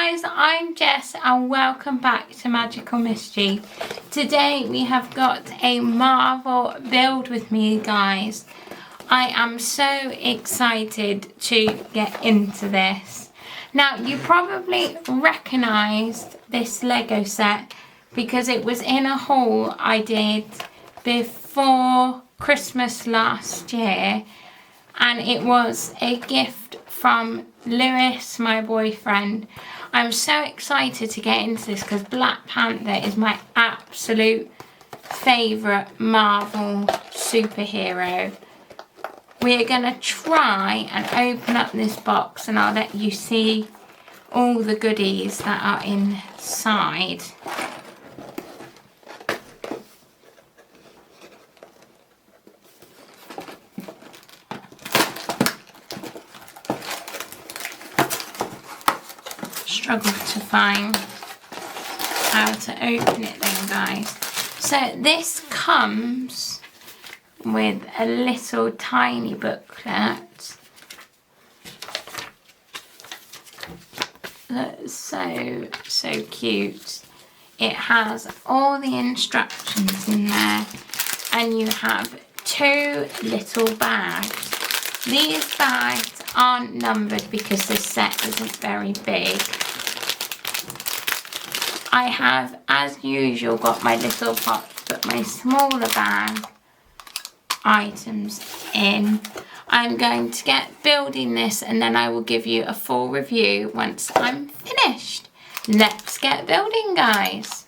guys, I'm Jess and welcome back to Magical Mischief. Today we have got a Marvel build with me, guys. I am so excited to get into this. Now, you probably recognised this Lego set because it was in a haul I did before Christmas last year, and it was a gift from Lewis, my boyfriend. I'm so excited to get into this because Black Panther is my absolute favourite Marvel superhero. We're going to try and open up this box and I'll let you see all the goodies that are inside. Struggle to find how to open it then, guys. So this comes with a little tiny booklet. That's so cute. It has all the instructions in there, and you have two little bags. These bags aren't numbered because this set isn't very big. I have, as usual, got my little pot to put my smaller bag items in. I'm going to get building this and then I will give you a full review once I'm finished. Let's get building, guys.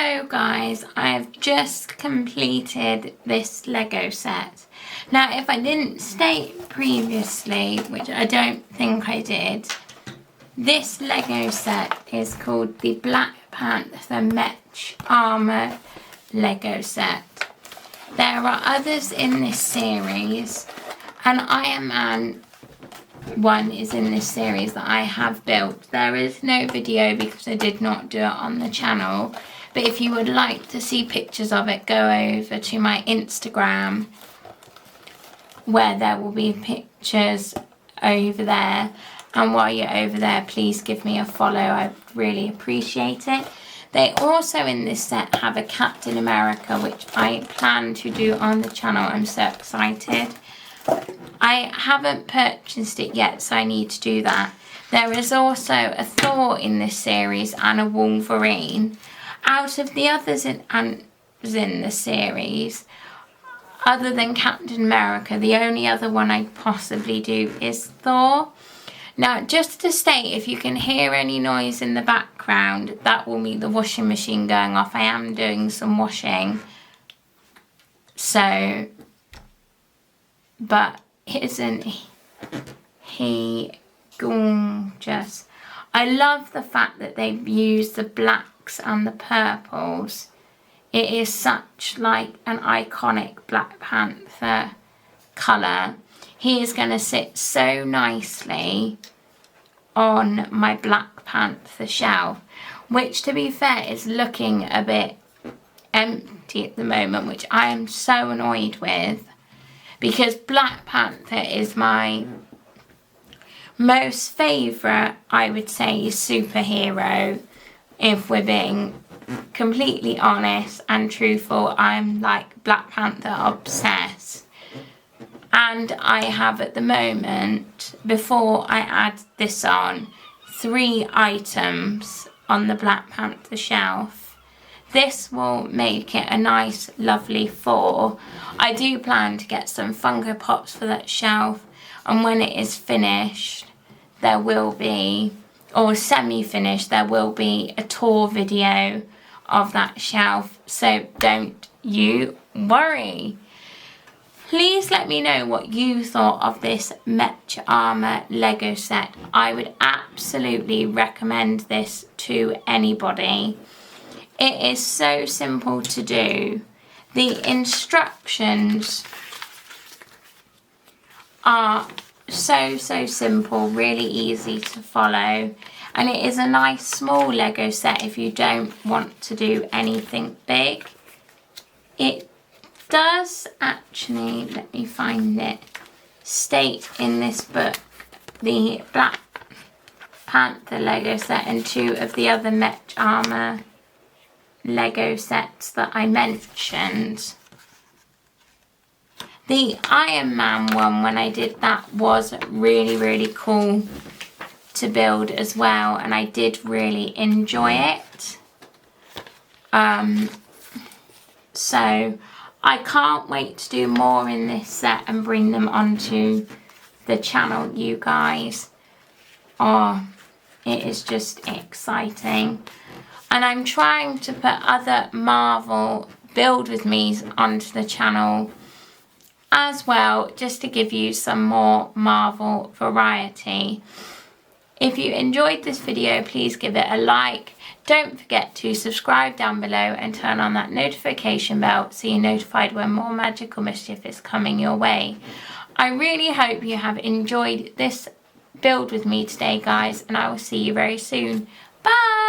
So guys, I've just completed this Lego set. Now if I didn't state previously, which I don't think I did, this Lego set is called the Black Panther Mech Armour Lego set. There are others in this series, and Iron Man 1 is in this series that I have built. There is no video because I did not do it on the channel, but if you would like to see pictures of it, go over to my Instagram where there will be pictures over there, and while you're over there please give me a follow, I really appreciate it. They also in this set have a Captain America, which I plan to do on the channel. I'm so excited. I haven't purchased it yet, so I need to do that. There is also a Thor in this series and a Wolverine. Out of the others in the series, other than Captain America, the only other one I'd possibly do is Thor. Now, just to state, if you can hear any noise in the background, that will be the washing machine going off. I am doing some washing. So, but isn't he gorgeous? I love the fact that they've used the blacks and the purples. It is such like an iconic Black Panther colour. He is going to sit so nicely on my Black Panther shelf, which to be fair is looking a bit empty at the moment, which I am so annoyed with, because Black Panther is my most favourite, I would say, superhero. If we're being completely honest and truthful, I'm like Black Panther obsessed. And I have at the moment, before I add this on, 3 items on the Black Panther shelf. This will make it a nice lovely 4. I do plan to get some Funko Pops for that shelf, and when it is finished there will be, or semi-finished, there will be a tour video of that shelf, so don't you worry. Please let me know what you thought of this Mech Armour Lego set. I would absolutely recommend this to anybody. It is so simple to do. The instructions are so simple, really easy to follow. And it is a nice small Lego set if you don't want to do anything big. It does actually, let me find it, state in this book the Black Panther Lego set and 2 of the other Mech Armour Lego sets that I mentioned. The Iron Man one, when I did that, was really cool to build as well, and I did really enjoy it. So I can't wait to do more in this set and bring them onto the channel, you guys. Oh, it is just exciting. And I'm trying to put other Marvel build with me's onto the channel as well, just to give you some more Marvel variety. If you enjoyed this video, please give it a like. Don't forget to subscribe down below and turn on that notification bell so you're notified when more magical mischief is coming your way. I really hope you have enjoyed this build with me today, guys, and I will see you very soon. Bye!